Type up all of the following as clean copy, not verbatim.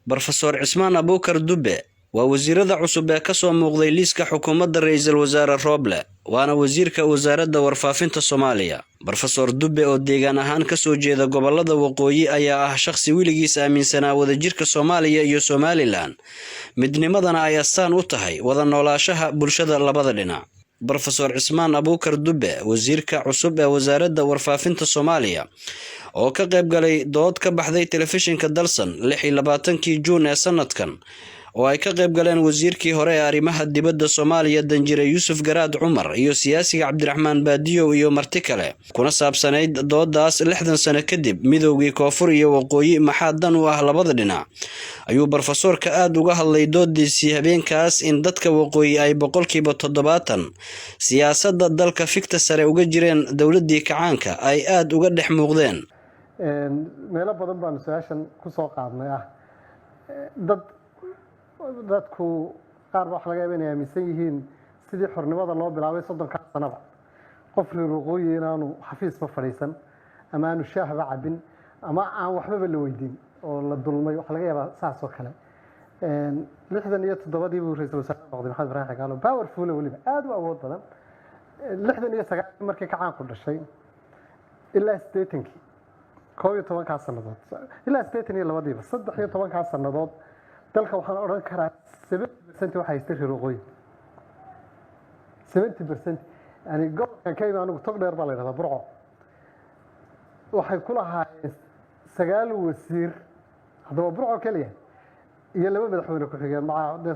Professor Cismaan Abuukar Dube waa wasiirada cusub ee ka soo muuqday liiska xukuumadda ra'iisul wasaare Roble waana wasiirka wasaaradda warfaafinta Soomaaliya. Professor Dube oo deegaan ahaan ka soo jeeda gobolada waqooyi ayaa ah shakhsi wiligiis aaminsanaa wadajirka Soomaaliya iyo Somaliland, midnimadana ay astaan u tahay wada noolaanshaha bulshada labada dhinac. Professor Cismaan Abuukar Dube, wasiirka cusub ee wasaaradda warfaafinta Soomaaliya, oo ka qayb galay dood ka baxday telefishinka Dalsan 26 Juun ee sanadkan, oo ay ka qayb galeen wasiirkii hore ee arrimaha dibadda Soomaaliya Danjire Yuusuf Garaad Cumar iyo siyaasiga Cabdiraxmaan Baadiyo iyo marti kale, kuna saabsanayd doodaas 60 sano kadib midowgii koonfur iyo waqooyi maxaa dan u ah labada dhinac. Ayuu professorka aad uga hadlay doodiisii habeenkaas in dadka waqooyi ay 70% siyaasadda dalka fikta sare uga jireen dawladdii kacaanka ay aad uga dhex muuqdeen. meelo badan baan su'aashan ku soo qaadnay dadku qaar wax laga yaabaa inay aaminsan yihiin sidii xornimada loo bilaabay 30 sanaba qof reer waqooyi inaanu xafiis ma fadhiisan ama aanu shaahba cabin ama aan waxba la weydiin oo la dulmay wax laga yaabaa saas oo kale 67 buu ra'iisul wasaare noqday Maxamed Ibrahim Xagaalo powerful waliba aad u awood badan 69 markii kacaan ku dhashay ilaa 80 12 sanadood ilaa 82 13 sanadood dalka waxaan oran karaa 70% waxa haystay reer waqooyi 70% yani gobolkan ka imaanu tog dheer baa la yiraahdaa Burco waxay ku lahaayeen 9 wasiir hadaba Burco kaliya iyo laba madaxweyne ku xigeen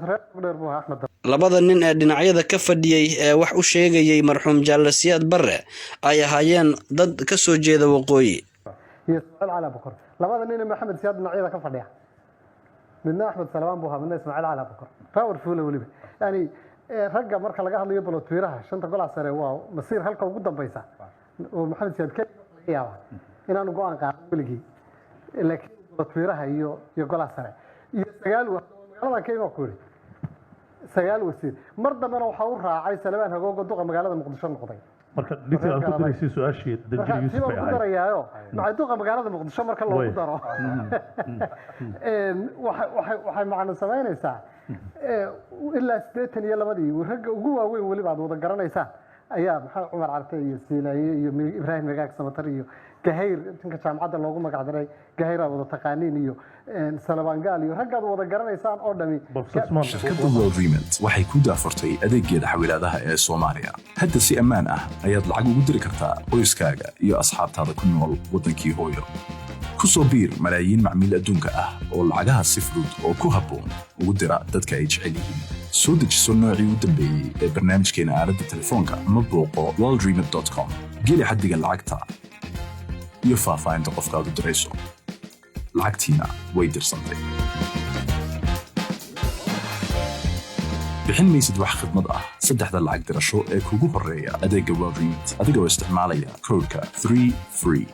reer tog dheer buu Axmed labada nin ee dhinacyada ka fadhiyay ee wax u sheegayay marxuum Jaalle Siyaad Barre ay ahaayeen dad ka soo jeeda waqooyi iyo Ismaaciil Cali Abukar labada nin ee Maxamed Siyaad dhinacyada ka fadhiya من أحمد سلمان بوها من اسماعيل على بكر باورفول وليبي يعني رجع مركز لقاها اللي يبلو تويرها عشان تقول على سريع واو مصير هلك وجودا بيسا ومحمد سياد كل ياوا إن أنا جوان قاعد بلقي لكن تويرها يقول على سريع يسجل وهذا كيف أقول سجل وسير مرة من وحور عايز سلمان هجوج دوقة مقالة مقدشان مقضي marka dhigta aan ku diraysi su'aashii Danjire Yuusuf ay ahayd ma duqa magaalada Muqdisho marka loo daro waxay macna sameynaysaa ilaa 82 rag ugu waaweyn wali baad wada garanaysaa ayaa maxaa Umar Carte iyo Siilaaye iyo Ibrahim Magaag Samatar iyo Gahayr inta jaamacadda loogu magac daray Gahayr wada taqaaniin iyo Salabaan Gaal iyo raggaad wada garanaysaan oo dhami shirkadda World Remit waxay ku daafurtay adeeggeeda xawilaadaha ee Soomaaliya hadda si ammaan ah ayaad lacag ugu diri kartaa qoyskaaga iyo asxaabtaada ku nool wadankii hooyo ku soo biir malaayiin macmiil adduunka ah oo lacagaha si fudud oo ku habboon ugu dira dadka ay jecel yihiin soo dejiso noocii u dambeeyay ee barnaamijkeena aaladda telefoonka ama booqo worldremit.com geli xaddiga lacagta iyo faahfaahinta qofkaad u dirayso lacagtiina way dirsantay bixin maysid wax khidmad ah saddexda lacag dirasho ee kugu horeeya adeegga World Remit adigoo isticmaalaya koodka 3FREE